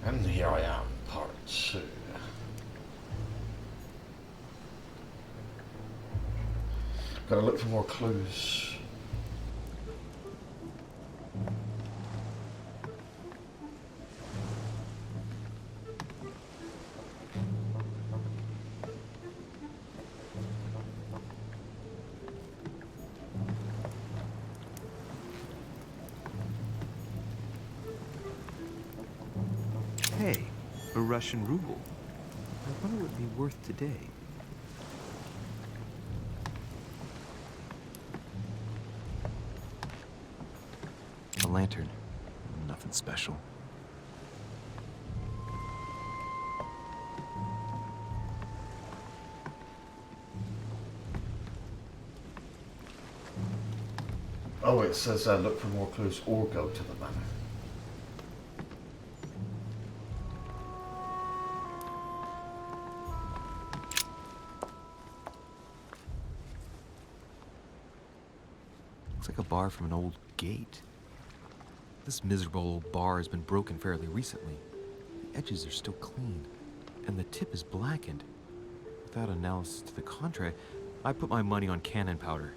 And here I am, part 2. Gotta look for more clues. Hey, a Russian ruble. I wonder what it'd be worth today. A lantern. Nothing special. Oh, it says look for more clues or go to the manor. Looks like a bar from an old gate. This miserable old bar has been broken fairly recently. The edges are still clean, and the tip is blackened. Without analysis to the contrary, I put my money on cannon powder.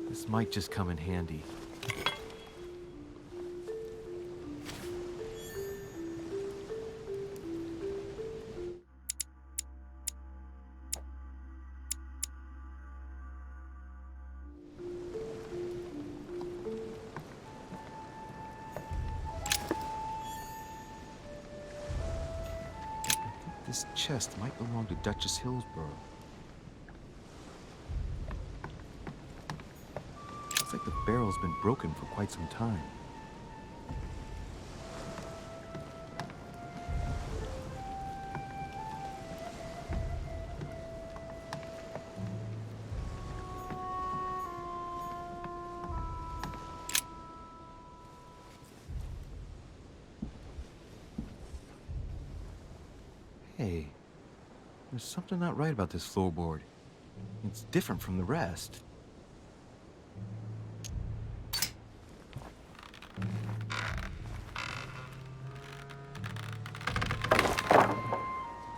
This might just come in handy. This chest might belong to Duchess Hillsborough. Looks like the barrel's been broken for quite some time. Hey, there's something not right about this floorboard. It's different from the rest.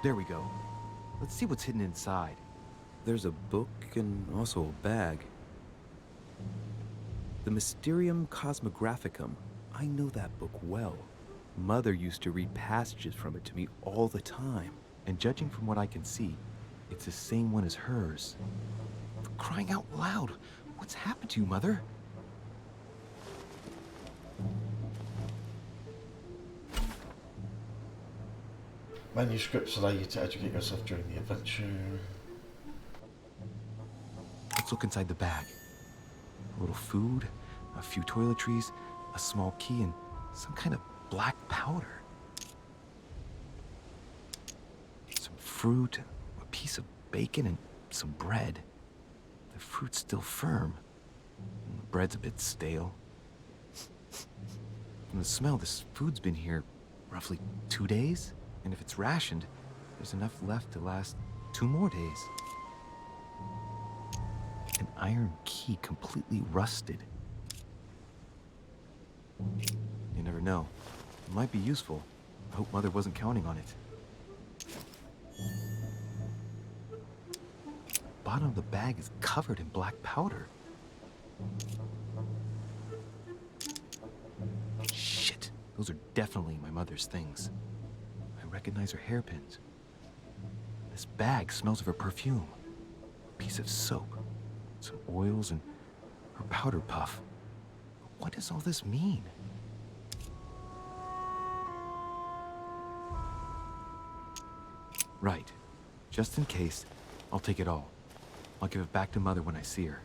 There we go. Let's see what's hidden inside. There's a book and also a bag. The Mysterium Cosmographicum. I know that book well. Mother used to read passages from it to me all the time. And judging from what I can see, it's the same one as hers. For crying out loud, what's happened to you, Mother? Manuscripts allow you to educate yourself during the adventure. Let's look inside the bag. A little food, a few toiletries, a small key, and some kind of black powder. Some fruit, a piece of bacon, and some bread. The fruit's still firm. And the bread's a bit stale. From the smell, this food's been here roughly 2 days. And if it's rationed, there's enough left to last 2 more days. An iron key completely rusted. You never know. It might be useful. I hope Mother wasn't counting on it. The bottom of the bag is covered in black powder. Shit, those are definitely my mother's things. I recognize her hairpins. This bag smells of her perfume. A piece of soap, some oils, and her powder puff. What does all this mean? Right. Just in case, I'll take it all. I'll give it back to Mother when I see her.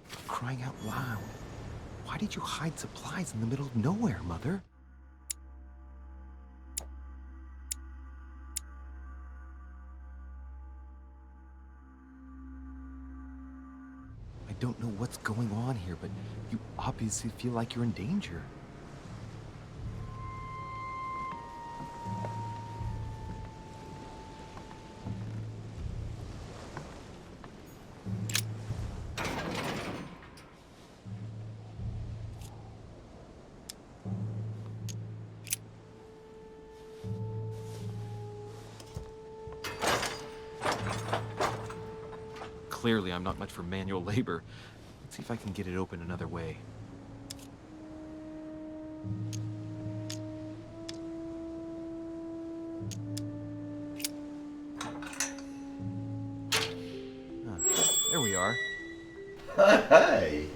For crying out loud. Why did you hide supplies in the middle of nowhere, Mother? I don't know what's going on here, but you obviously feel like you're in danger. Clearly, I'm not much for manual labor. Let's see if I can get it open another way. There we are. Hey!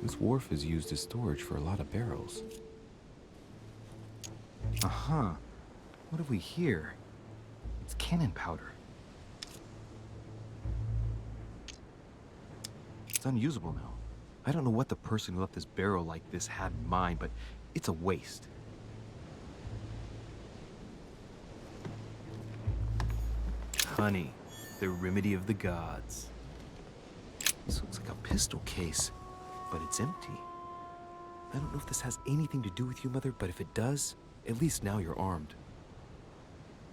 This wharf is used as storage for a lot of barrels. Uh-huh. What have we here? It's cannon powder. It's unusable now. I don't know what the person who left this barrel like this had in mind, but it's a waste. Honey, the remedy of the gods. This looks like a pistol case, but it's empty. I don't know if this has anything to do with you, Mother, but if it does, at least now you're armed.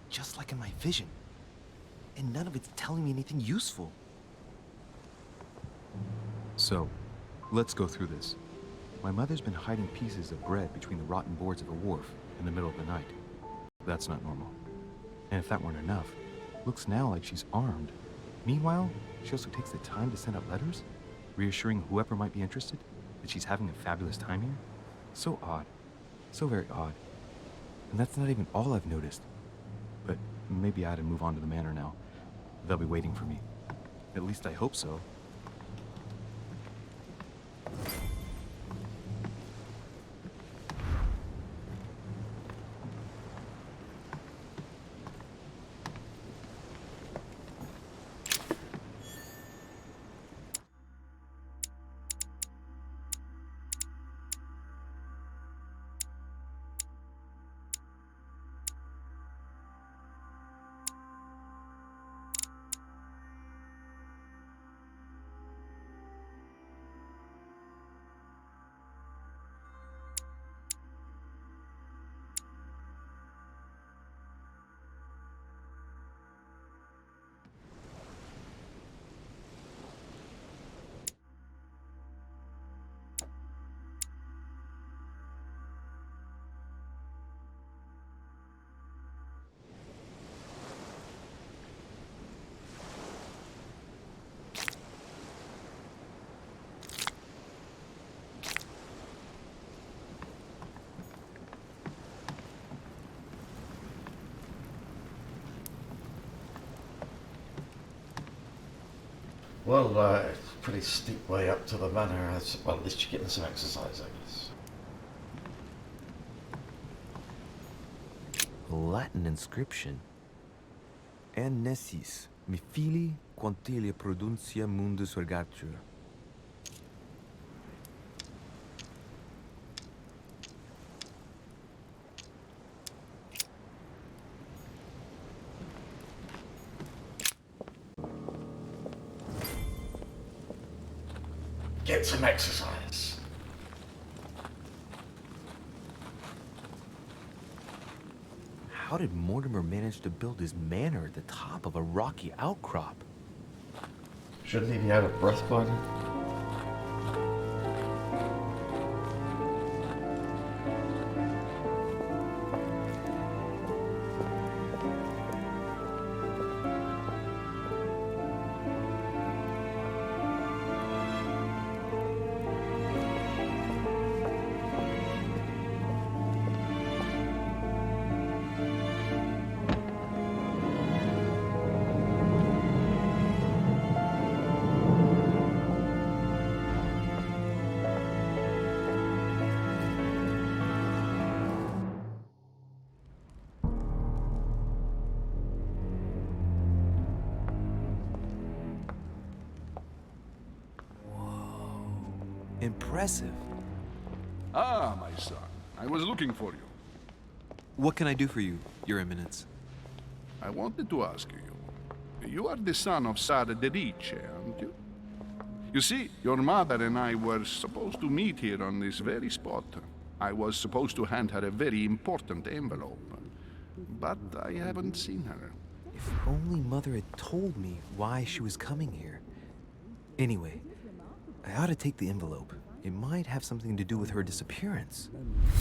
Just like in my vision. And none of it's telling me anything useful. So, let's go through this. My mother's been hiding pieces of bread between the rotten boards of a wharf in the middle of the night. That's not normal. And if that weren't enough, looks now like she's armed. Meanwhile, she also takes the time to send out letters, reassuring whoever might be interested that she's having a fabulous time here. So odd. So very odd. And that's not even all I've noticed. But maybe I ought to move on to the manor now. They'll be waiting for me. At least I hope so. Well, it's a pretty steep way up to the manor. Well, at least you're getting some exercise, I guess. Latin inscription. En nessis, mi fili quantilia produncia mundus vergatur. Get some exercise. How did Mortimer manage to build his manor at the top of a rocky outcrop? Shouldn't he be out of breath by now? Impressive. Ah, my son. I was looking for you. What can I do for you, Your Eminence? I wanted to ask you. You are the son of Sara de Riche, aren't you? You see, your mother and I were supposed to meet here on this very spot. I was supposed to hand her a very important envelope. But I haven't seen her. If only Mother had told me why she was coming here. Anyway, I ought to take the envelope. It might have something to do with her disappearance.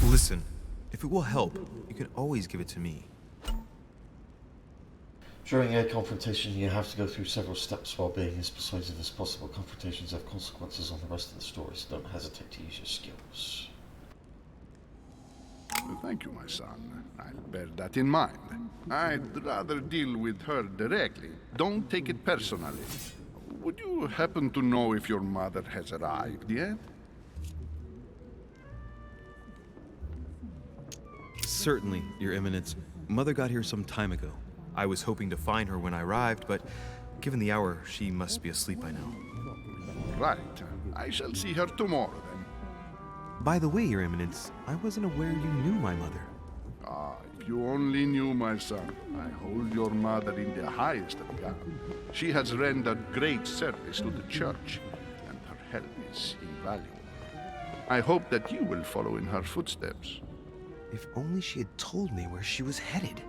Listen, if it will help, you can always give it to me. During a confrontation, you have to go through several steps while being as persuasive as possible. Confrontations have consequences on the rest of the story, so don't hesitate to use your skills. Thank you, my son. I'll bear that in mind. I'd rather deal with her directly. Don't take it personally. Would you happen to know if your mother has arrived yet? Certainly, Your Eminence. Mother got here some time ago. I was hoping to find her when I arrived, but given the hour, she must be asleep by now. Right. I shall see her tomorrow, then. By the way, Your Eminence, I wasn't aware you knew my mother. Ah, if you only knew, my son. I hold your mother in the highest regard. She has rendered great service to the church, and her help is invaluable. I hope that you will follow in her footsteps. If only she had told me where she was headed.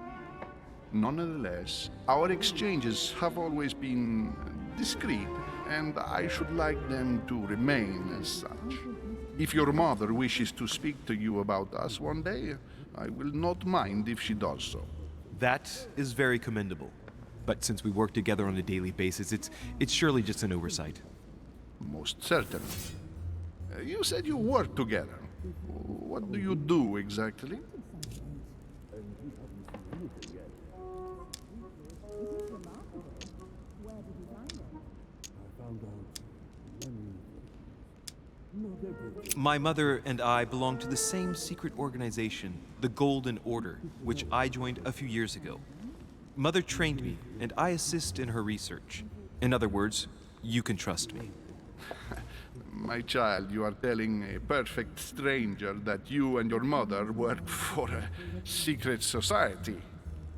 Nonetheless, our exchanges have always been discreet, and I should like them to remain as such. If your mother wishes to speak to you about us one day, I will not mind if she does so. That is very commendable. But since we work together on a daily basis, it's surely just an oversight. Most certainly. You said you work together. What do you do exactly? My mother and I belong to the same secret organization, the Golden Order, which I joined a few years ago. Mother trained me, and I assist in her research. In other words, you can trust me. My child, you are telling a perfect stranger that you and your mother work for a secret society.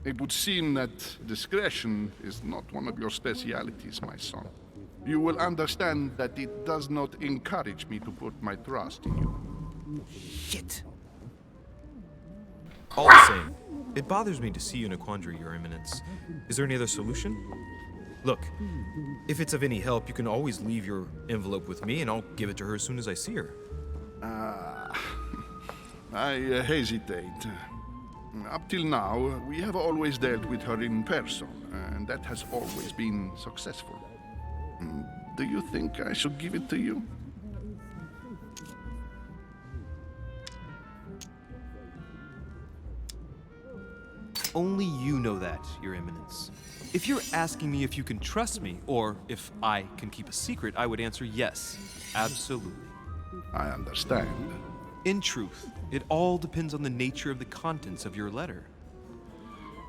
It would seem that discretion is not one of your specialities, my son. You will understand that it does not encourage me to put my trust in you. Shit! All the same, it bothers me to see you in a quandary, Your Eminence. Is there any other solution? Look, if it's of any help, you can always leave your envelope with me and I'll give it to her as soon as I see her. I hesitate. Up till now, we have always dealt with her in person, and that has always been successful. Do you think I should give it to you? Only you know that, Your Eminence. If you're asking me if you can trust me, or if I can keep a secret, I would answer yes, absolutely. I understand. In truth, it all depends on the nature of the contents of your letter.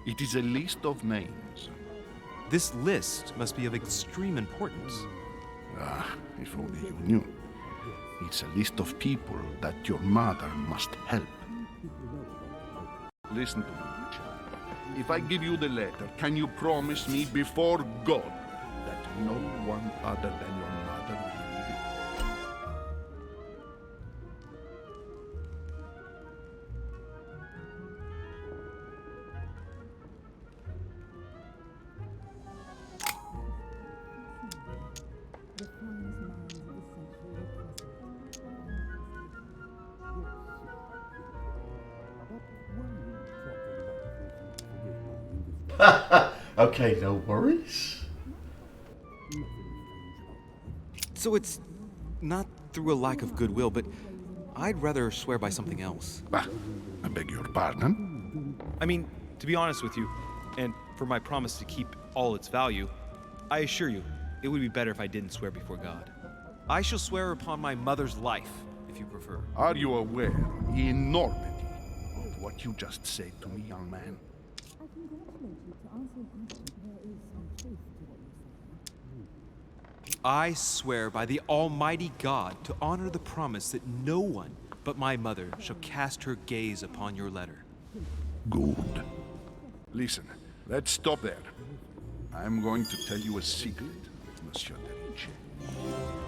It is a list of names. This list must be of extreme importance. Ah, if only you knew. It's a list of people that your mother must help. Listen to me, child. If I give you the letter, can you promise me before God that no one other than your mother will read it? Okay, no worries. So it's not through a lack of goodwill, but I'd rather swear by something else. Ah, I beg your pardon? I mean, to be honest with you, and for my promise to keep all its value, I assure you, it would be better if I didn't swear before God. I shall swear upon my mother's life, if you prefer. Are you aware of the enormity of what you just said to me, young man? I congratulate you to answer your question. There is some truth to what you say. I swear by the Almighty God to honor the promise that no one but my mother shall cast her gaze upon your letter. Good. Listen, let's stop there. I'm going to tell you a secret, Monsieur de Ricci.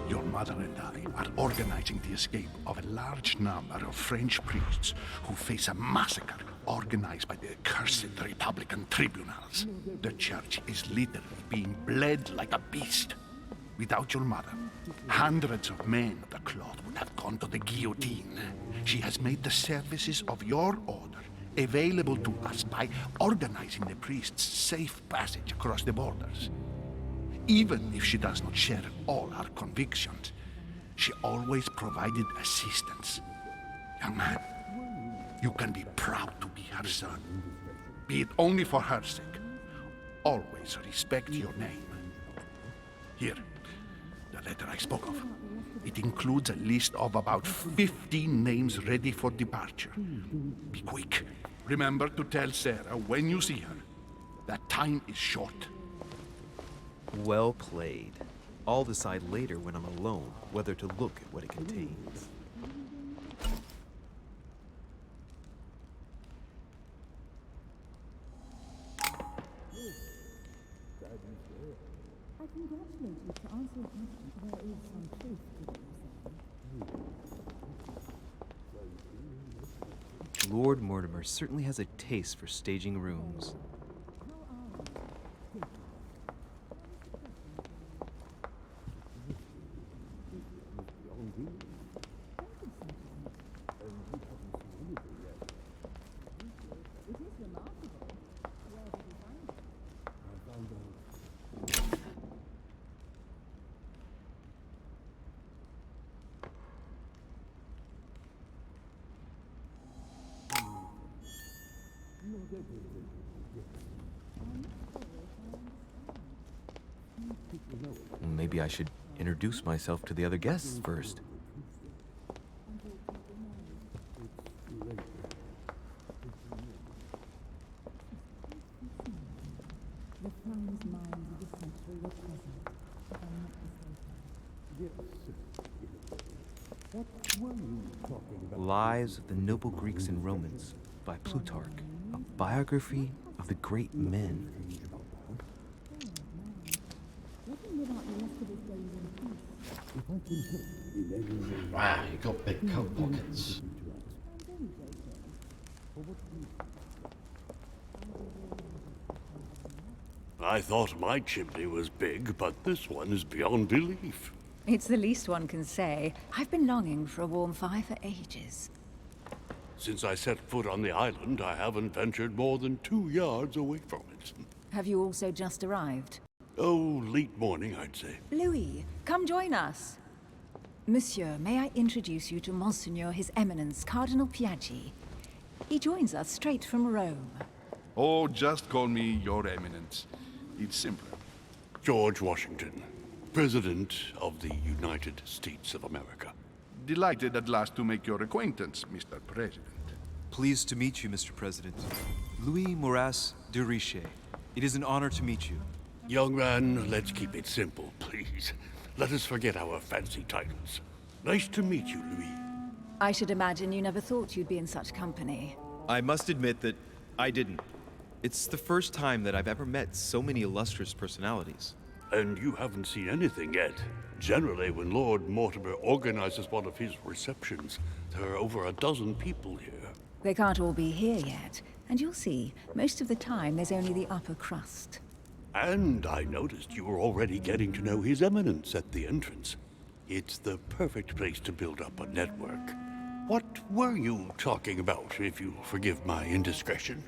Your mother and I are organizing the escape of a large number of French priests who face a massacre organized by the accursed Republican tribunals. The church is literally being bled like a beast. Without your mother, hundreds of men of the cloth would have gone to the guillotine. She has made the services of your order available to us by organizing the priests' safe passage across the borders. Even if she does not share all our convictions, she always provided assistance. Young man, you can be proud to be her son. Be it only for her sake. Always respect your name. Here, the letter I spoke of. It includes a list of about 15 names ready for departure. Be quick. Remember to tell Sarah when you see her that time is short. Well played. I'll decide later when I'm alone whether to look at what it contains. I congratulate you to answer your question. There is some truth to what you're saying. Lord Mortimer certainly has a taste for staging rooms. Maybe I should introduce myself to the other guests first. The Flang's mind of the century were present, if I'm not mistaken. What were you talking about? Lives of the Noble Greeks and Romans by Plutarch, a biography of the great men. Let him live out the rest of his days in peace. If I can help in any way, Wow, you got big coat pockets. I'm very joking. for what reason? I thought my chimney was big, but this one is beyond belief. It's the least one can say. I've been longing for a warm fire for ages. Since I set foot on the island, I haven't ventured more than 2 yards away from it. Have you also just arrived? Oh, late morning, I'd say. Louis, come join us. Monsieur, may I introduce you to Monseigneur His Eminence, Cardinal Piaggi. He joins us straight from Rome. Oh, just call me Your Eminence. It's simpler. George Washington, President of the United States of America. Delighted at last to make your acquaintance, Mr. President. Pleased to meet you, Mr. President. Louis Moras de Riche. It is an honor to meet you. Young man, let's keep it simple, please. Let us forget our fancy titles. Nice to meet you, Louis. I should imagine you never thought you'd be in such company. I must admit that I didn't. It's the first time that I've ever met so many illustrious personalities. And you haven't seen anything yet. Generally, when Lord Mortimer organizes one of his receptions, there are over a dozen people here. They can't all be here yet, and you'll see, most of the time there's only the upper crust. And I noticed you were already getting to know His Eminence at the entrance. It's the perfect place to build up a network. What were you talking about, if you forgive my indiscretion?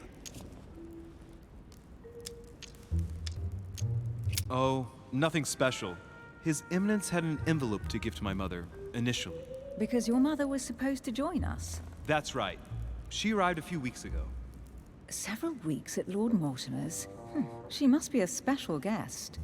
Oh, nothing special. His Eminence had an envelope to give to my mother, initially. Because your mother was supposed to join us. That's right. She arrived a few weeks ago. Several weeks at Lord Mortimer's. She must be a special guest.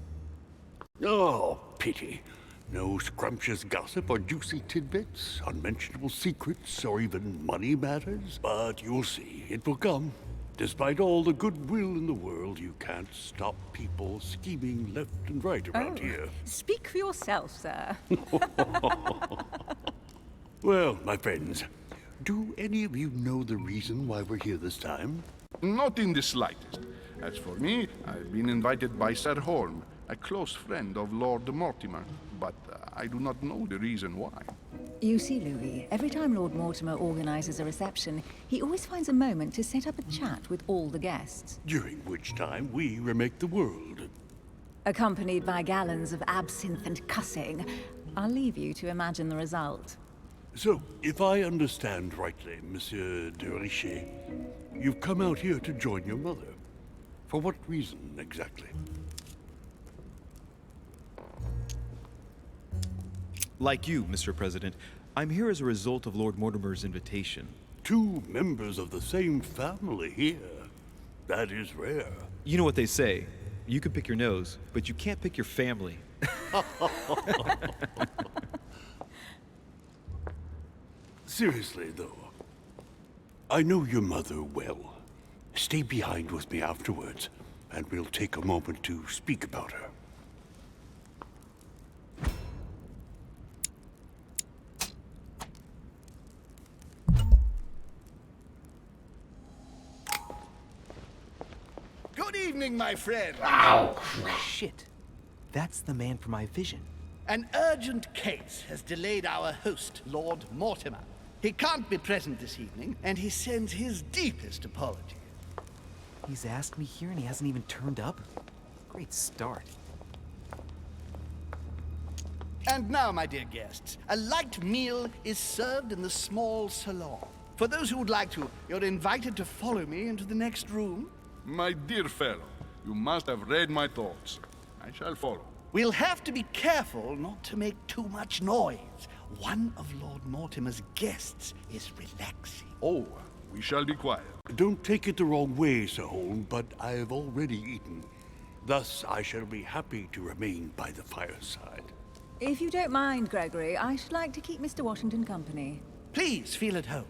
Oh, pity. No scrumptious gossip or juicy tidbits, unmentionable secrets, or even money matters. But you'll see, it will come. Despite all the goodwill in the world, you can't stop people scheming left and right around here. Speak for yourself, sir. Well, my friends, do any of you know the reason why we're here this time? Not in the slightest. As for me, I've been invited by Sir Horn, a close friend of Lord Mortimer, but I do not know the reason why. You see, Louis, every time Lord Mortimer organizes a reception, he always finds a moment to set up a chat with all the guests, During which time we remake the world. accompanied by gallons of absinthe and cussing. I'll leave you to imagine the result. So, if I understand rightly, Monsieur de Richet, you've come out here to join your mother. For what reason, exactly? Like you, Mr. President, I'm here as a result of Lord Mortimer's invitation. 2 members of the same family here. That is rare. You know what they say. You can pick your nose, but you can't pick your family. Seriously, though, I know your mother well. Stay behind with me afterwards, and we'll take a moment to speak about her. Good evening, my friend. Shit. That's the man from my vision. An urgent case has delayed our host, Lord Mortimer. He can't be present this evening, and he sends his deepest apologies. He's asked me here and he hasn't even turned up? Great start. And now, my dear guests, a light meal is served in the small salon. For those who would like to, you're invited to follow me into the next room. My dear fellow, you must have read my thoughts. I shall follow. We'll have to be careful not to make too much noise. One of Lord Mortimer's guests is relaxing. Oh, we shall be quiet. Don't take it the wrong way, Sir Holm, but I have already eaten. Thus, I shall be happy to remain by the fireside. If you don't mind, Gregory, I should like to keep Mr. Washington company. Please feel at home.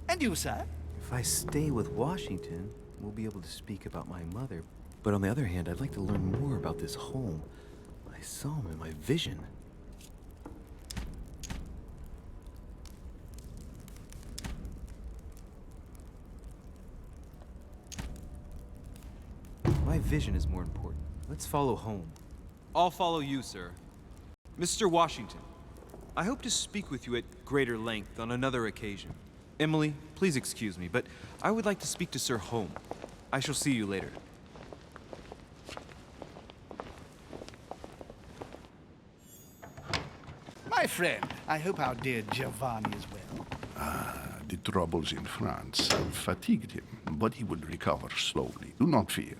And you, sir? If I stay with Washington, we'll be able to speak about my mother. But on the other hand, I'd like to learn more about this home. I saw him in my vision. My vision is more important. Let's follow home. I'll follow you, sir. Mr. Washington, I hope to speak with you at greater length on another occasion. Emily, please excuse me, but I would like to speak to Sir Home. I shall see you later. My friend, I hope our dear Giovanni is well. The troubles in France have fatigued him, but he will recover slowly. Do not fear.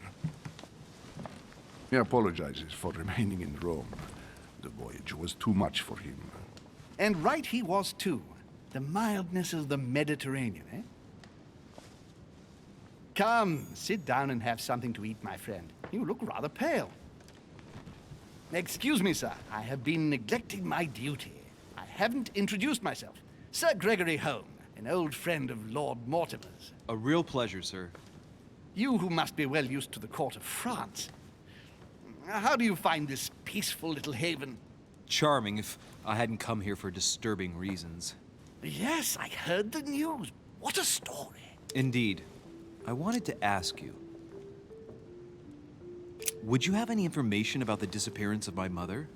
He apologizes for remaining in Rome. The voyage was too much for him. And right he was, too. The mildness of the Mediterranean, eh? Come, sit down and have something to eat, my friend. You look rather pale. Excuse me, sir. I have been neglecting my duty. I haven't introduced myself. Sir Gregory Home, an old friend of Lord Mortimer's. A real pleasure, sir. You who must be well used to the court of France. How do you find this peaceful little haven? Charming if I hadn't come here for disturbing reasons. Yes, I heard the news. What a story. Indeed. I wanted to ask you. Would you have any information about the disappearance of my mother?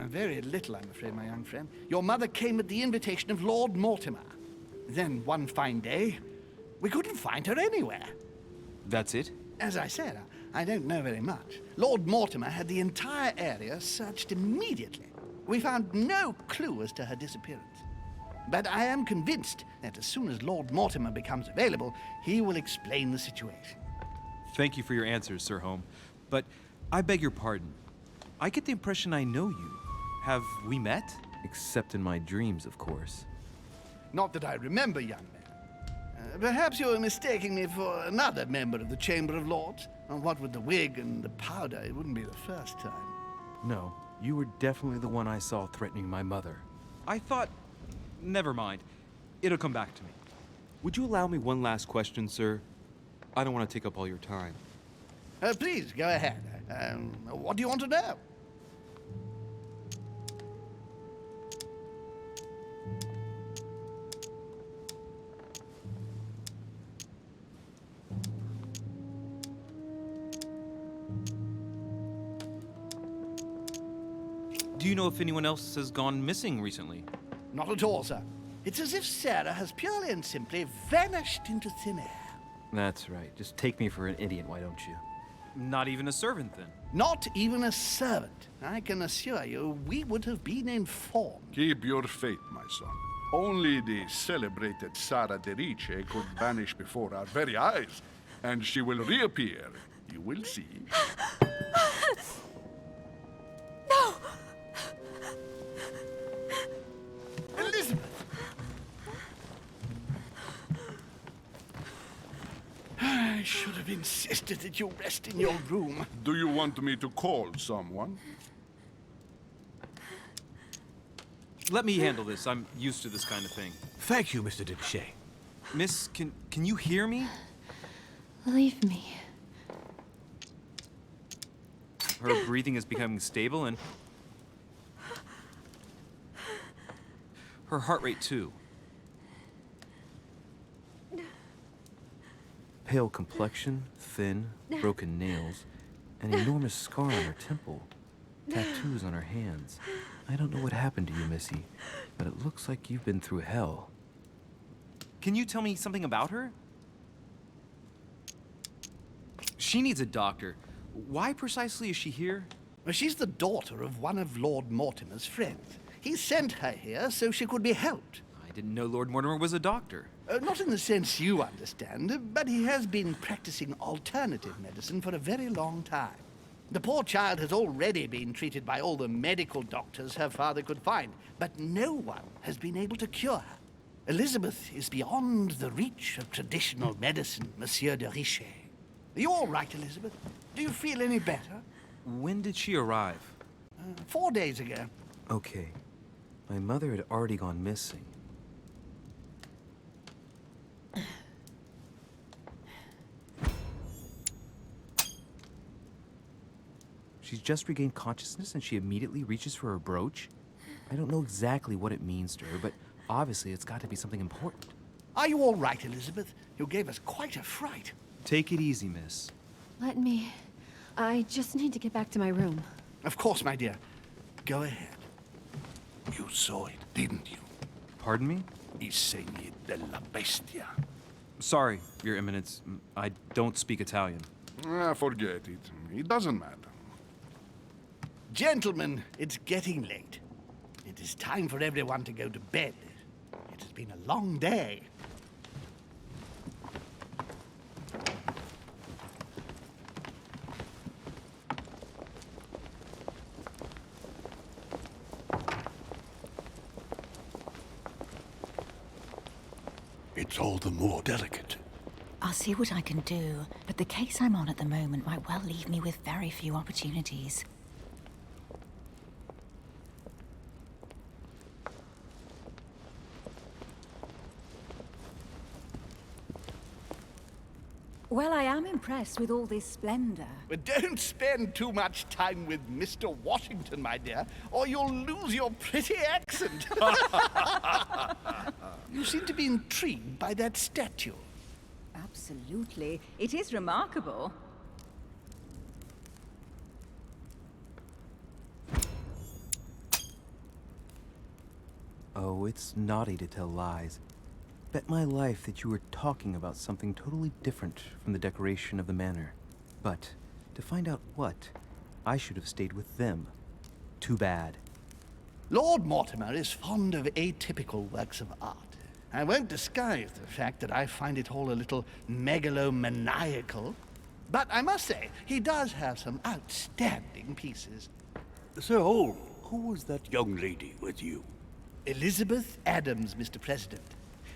Very little, I'm afraid, my young friend. Your mother came at the invitation of Lord Mortimer. Then, one fine day, we couldn't find her anywhere. That's it? As I said, I don't know very much. Lord Mortimer had the entire area searched immediately. We found no clue as to her disappearance. But I am convinced that as soon as Lord Mortimer becomes available, he will explain the situation. Thank you for your answers, Sir Home. But I beg your pardon. I get the impression I know you. Have we met? Except in my dreams, of course. Not that I remember, young man. Perhaps you're mistaking me for another member of the Chamber of Lords. And what with the wig and the powder, it wouldn't be the first time. No, you were definitely the one I saw threatening my mother. I thought... Never mind. It'll come back to me. Would you allow me one last question, sir? I don't want to take up all your time. Please, go ahead. What do you want to know? Do you know if anyone else has gone missing recently? Not at all, sir. It's as if Sarah has purely and simply vanished into thin air. That's right. Just take me for an idiot, why don't you? Not even a servant, then? Not even a servant. I can assure you, we would have been informed. Keep your faith, my son. Only the celebrated Sara de Riche could vanish before our very eyes, and she will reappear. You will see. No! Elizabeth! I should have insisted that you rest in your room. Do you want me to call someone? Let me handle this. I'm used to this kind of thing. Thank you, Mr. Dipshay. Miss, can you hear me? Leave me. Her breathing is becoming stable, and her heart rate too. Pale complexion, thin, broken nails, an enormous scar on her temple, tattoos on her hands. I don't know what happened to you, Missy, but it looks like you've been through hell. Can you tell me something about her? She needs a doctor. Why precisely is she here? Well, she's the daughter of one of Lord Mortimer's friends. He sent her here so she could be helped. I didn't know Lord Mortimer was a doctor. Not in the sense you understand, but he has been practicing alternative medicine for a very long time. The poor child has already been treated by all the medical doctors her father could find, but no one has been able to cure her. Elizabeth is beyond the reach of traditional medicine, Monsieur de Riche. Are you all right, Elizabeth? Do you feel any better? When did she arrive? 4 days ago. Okay. My mother had already gone missing. She's just regained consciousness and she immediately reaches for her brooch? I don't know exactly what it means to her, but obviously it's got to be something important. Are you all right, Elizabeth? You gave us quite a fright. Take it easy, miss. Let me... I just need to get back to my room. Of course, my dear. Go ahead. You saw it, didn't you? Pardon me? I segni della bestia. Sorry, Your Eminence. I don't speak Italian. Forget it. It doesn't matter. Gentlemen, it's getting late. It is time for everyone to go to bed. It has been a long day. It's all the more delicate. I'll see what I can do, but the case I'm on at the moment might well leave me with very few opportunities. Well, I am impressed with all this splendor. But don't spend too much time with Mr. Washington, my dear, or you'll lose your pretty accent. You seem to be intrigued by that statue. Absolutely. It is remarkable. Oh, it's naughty to tell lies. Bet my life that you were talking about something totally different from the decoration of the manor. But to find out what, I should have stayed with them. Too bad. Lord Mortimer is fond of atypical works of art. I won't disguise the fact that I find it all a little megalomaniacal. But I must say, he does have some outstanding pieces. Sir Holm, who was that young lady with you? Elizabeth Adams, Mr. President.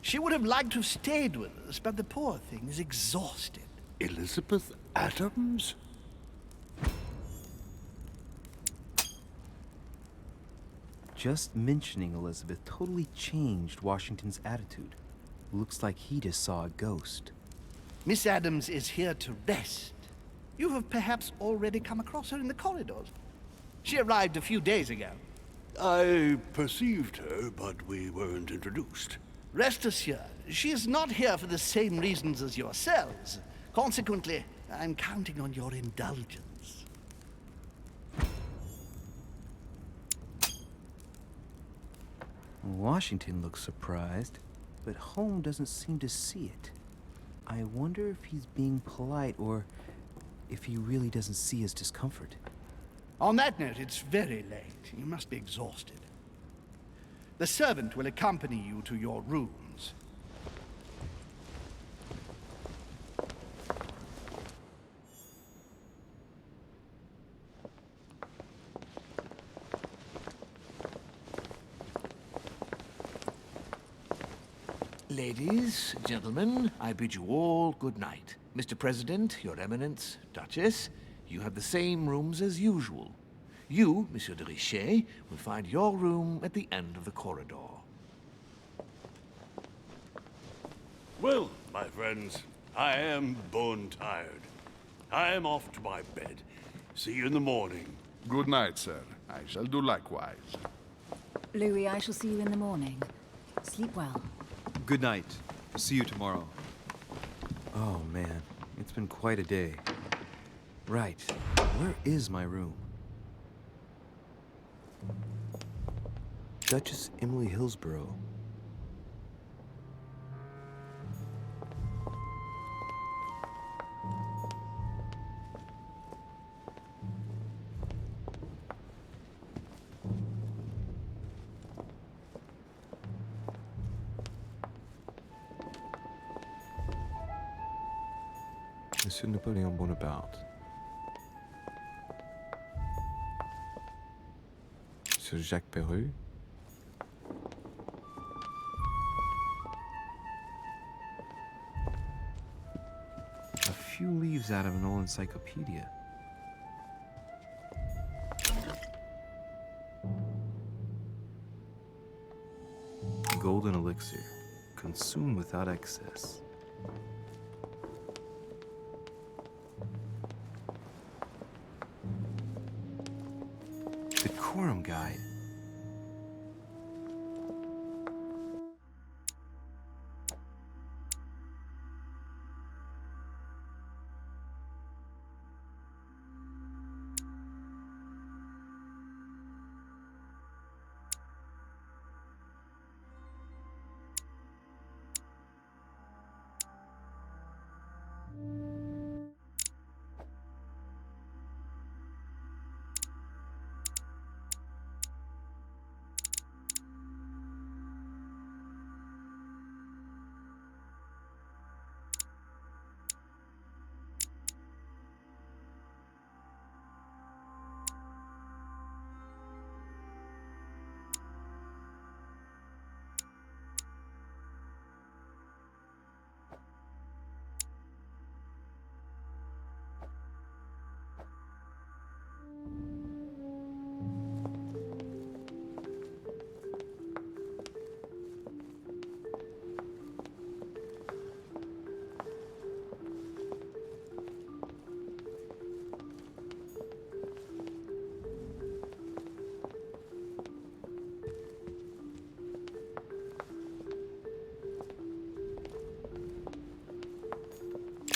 She would have liked to have stayed with us, but the poor thing is exhausted. Elizabeth Adams? Just mentioning Elizabeth totally changed Washington's attitude. Looks like he just saw a ghost. Miss Adams is here to rest. You have perhaps already come across her in the corridors. She arrived a few days ago. I perceived her, but we weren't introduced. Rest assured, she is not here for the same reasons as yourselves. Consequently, I'm counting on your indulgence. Washington looks surprised, but Home doesn't seem to see it. I wonder if he's being polite or if he really doesn't see his discomfort. On that note, it's very late. You must be exhausted. The servant will accompany you to your rooms. Ladies, gentlemen, I bid you all good night. Mr. President, Your Eminence, Duchess, you have the same rooms as usual. You, Monsieur de Richet, will find your room at the end of the corridor. Well, my friends, I am bone tired. I am off to my bed. See you in the morning. Good night, sir. I shall do likewise. Louis, I shall see you in the morning. Sleep well. Good night. See you tomorrow. Oh man, it's been quite a day. Right, where is my room? Duchess Emily Hillsborough. Monsieur Napoleon Bonaparte. Monsieur Jacques Perru. A few leaves out of an old encyclopedia. Golden elixir, consumed without excess. Decorum guide.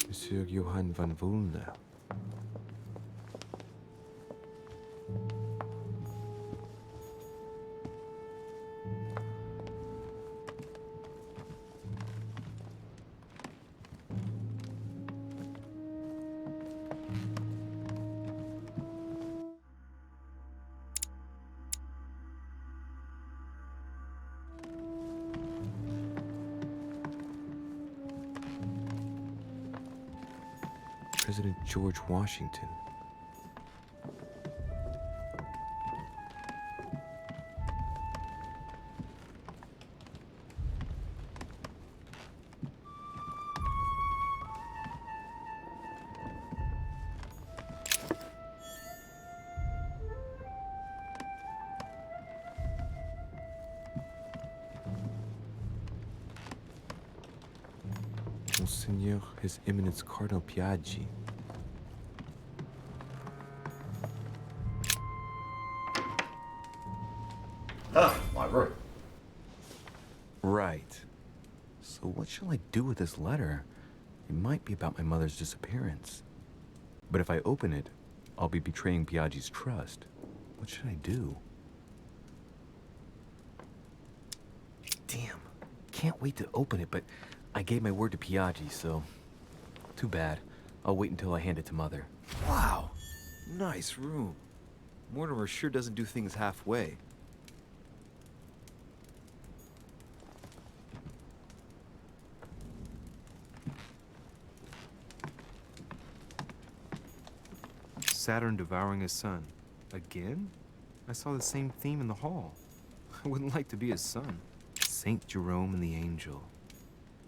Monsieur Johann van Vulner. President George Washington. Monseigneur His Eminence Cardinal Piaggi. Ah, my room. Right. So what shall I do with this letter? It might be about my mother's disappearance. But if I open it, I'll be betraying Piaggi's trust. What should I do? can't wait to open it, but I gave my word to Piaggi, so... Too bad. I'll wait until I hand it to Mother. Wow! Nice room. Mortimer sure doesn't do things halfway. Saturn devouring his son. Again? I saw the same theme in the hall. I wouldn't like to be his son. Saint Jerome and the Angel.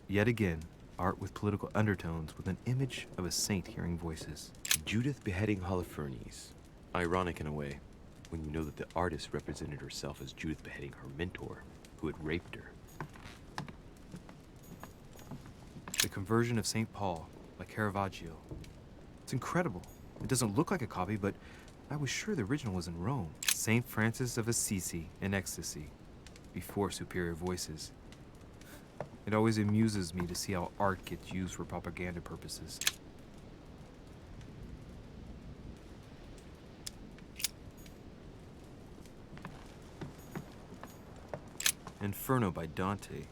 Yet again, art with political undertones with an image of a saint hearing voices. Judith beheading Holofernes. Ironic in a way, when you know that the artist represented herself as Judith beheading her mentor, who had raped her. The Conversion of St. Paul by Caravaggio. It's incredible. It doesn't look like a copy, but I was sure the original was in Rome. St. Francis of Assisi in ecstasy, before superior voices. It always amuses me to see how art gets used for propaganda purposes. Inferno by Dante.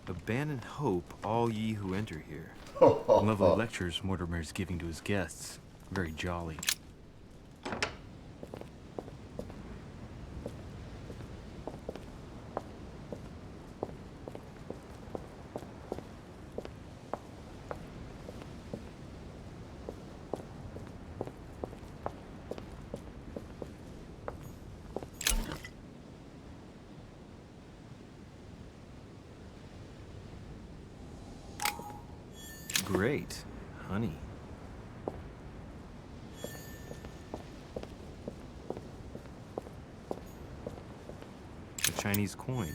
Abandon hope, all ye who enter here. Lovely lectures Mortimer's giving to his guests. Very jolly. Great. Honey. A Chinese coin.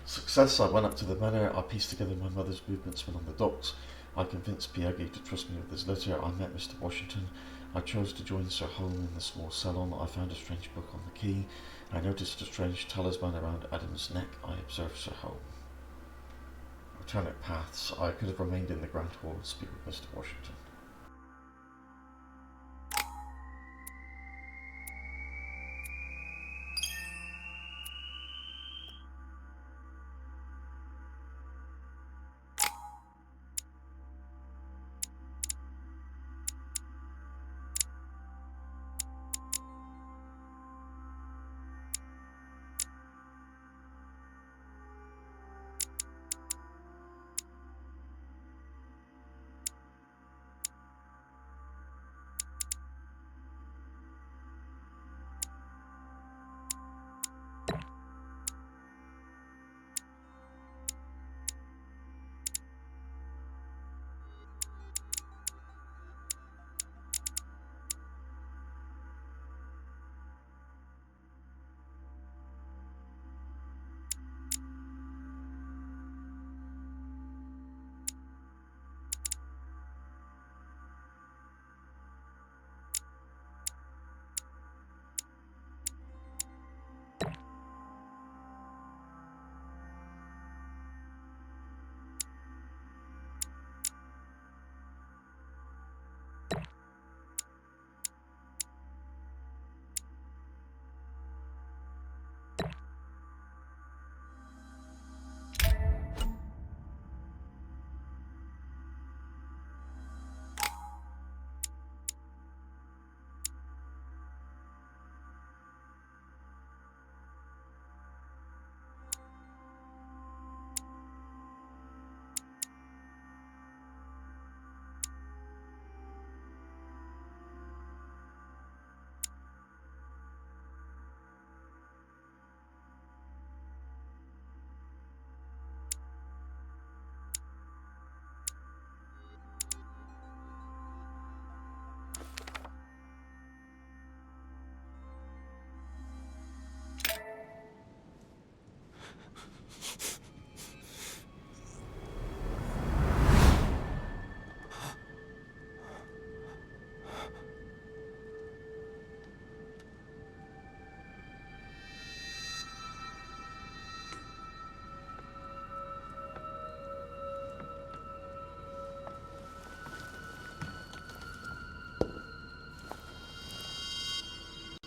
Success. I went up to the manor. I pieced together my mother's movements when on the docks. I convinced Piaggi to trust me with this letter. I met Mr. Washington. I chose to join Sir Home in the small salon. I found a strange book on the quay. I noticed a strange talisman around Adam's neck. I observed Sir Home. Alternate paths. I could have remained in the Grand Hall and speak with Mr. Washington.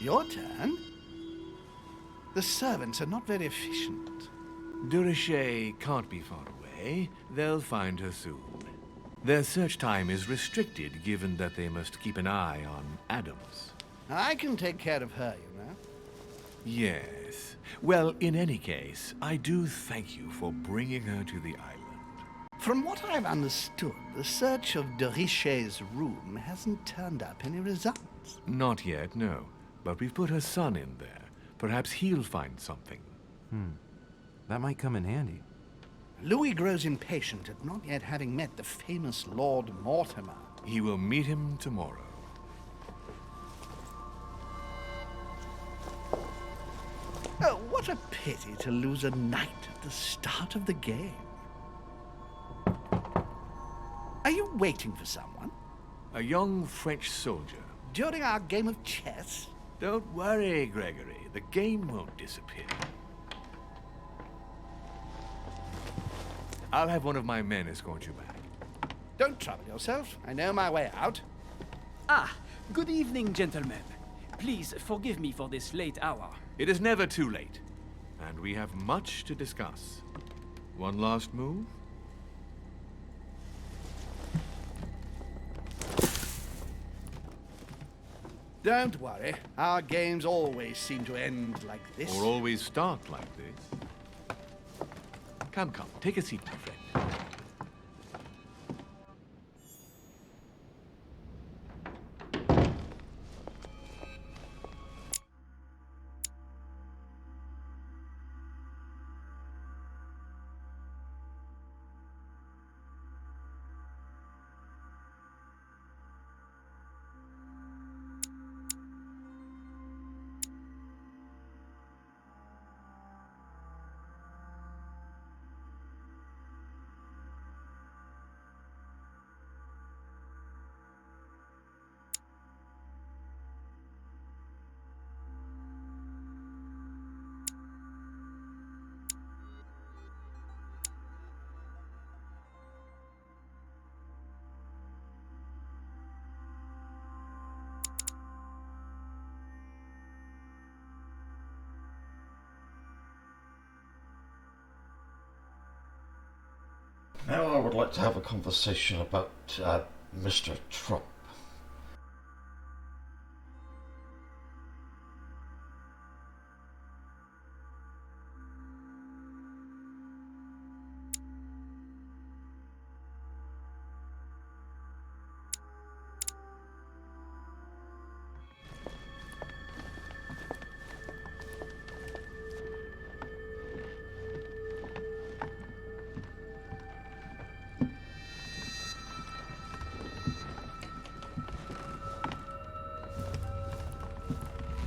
Your turn? The servants are not very efficient. De Richet can't be far away. They'll find her soon. Their search time is restricted, given that they must keep an eye on Adams. I can take care of her, you know. Yes. Well, in any case, I do thank you for bringing her to the island. From what I've understood, the search of de Richet's room hasn't turned up any results. Not yet, no. But we've put her son in there. Perhaps he'll find something. That might come in handy. Louis grows impatient at not yet having met the famous Lord Mortimer. He will meet him tomorrow. Oh, what a pity to lose a knight at the start of the game. Are you waiting for someone? A young French soldier. During our game of chess? Don't worry, Gregory. The game won't disappear. I'll have one of my men escort you back. Don't trouble yourself. I know my way out. Ah, good evening, gentlemen. Please forgive me for this late hour. It is never too late, and we have much to discuss. One last move? Don't worry. Our games always seem to end like this. Or always start like this. Come, take a seat, my friend. Now I would like to have a conversation about Mr. Trump.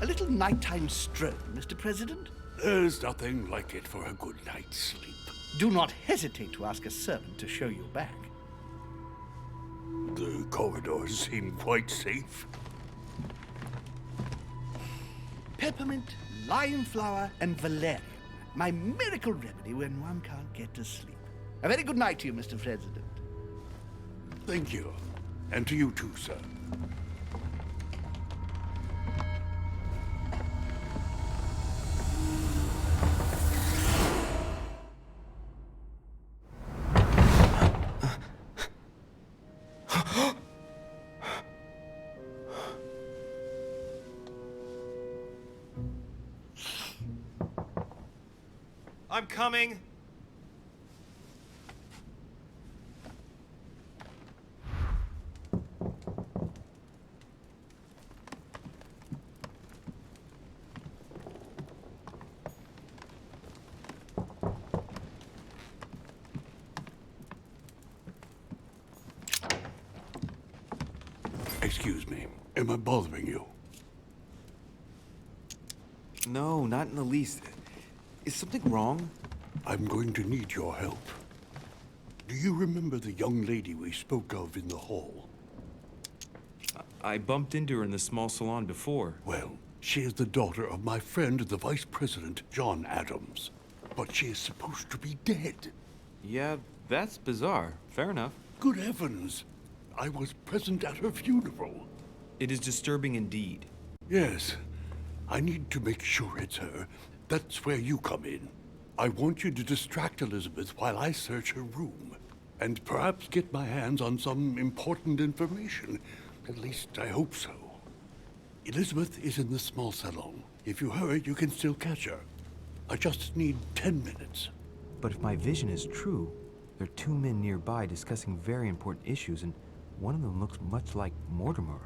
A little nighttime stroll, Mr. President? There's nothing like it for a good night's sleep. Do not hesitate to ask a servant to show you back. The corridors seem quite safe. Peppermint, lime flower, and valerian. My miracle remedy when one can't get to sleep. A very good night to you, Mr. President. Thank you. And to you too, sir. I'm coming. Excuse me. Am I bothering you? No, not in the least. Is something wrong? I'm going to need your help. Do you remember the young lady we spoke of in the hall? I bumped into her in the small salon before. Well, she is the daughter of my friend, the Vice President, John Adams. But she is supposed to be dead. Yeah, that's bizarre. Fair enough. Good heavens! I was present at her funeral. It is disturbing indeed. Yes. I need to make sure it's her. That's where you come in. I want you to distract Elizabeth while I search her room, and perhaps get my hands on some important information. At least I hope so. Elizabeth is in the small salon. If you hurry, you can still catch her. I just need 10 minutes. But if my vision is true, there are two men nearby discussing very important issues, and one of them looks much like Mortimer.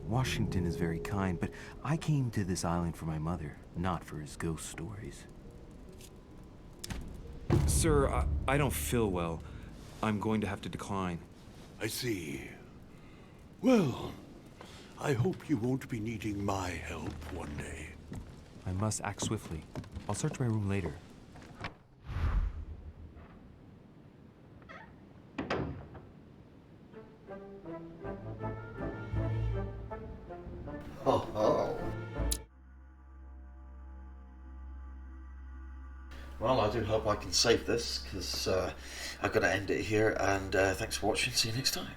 Washington is very kind, but I came to this island for my mother, not for his ghost stories. Sir, I don't feel well. I'm going to have to decline. I see. Well, I hope you won't be needing my help one day. I must act swiftly. I'll search my room later. Oh. Well, I do hope I can save this, because I've got to end it here, and thanks for watching. See you next time.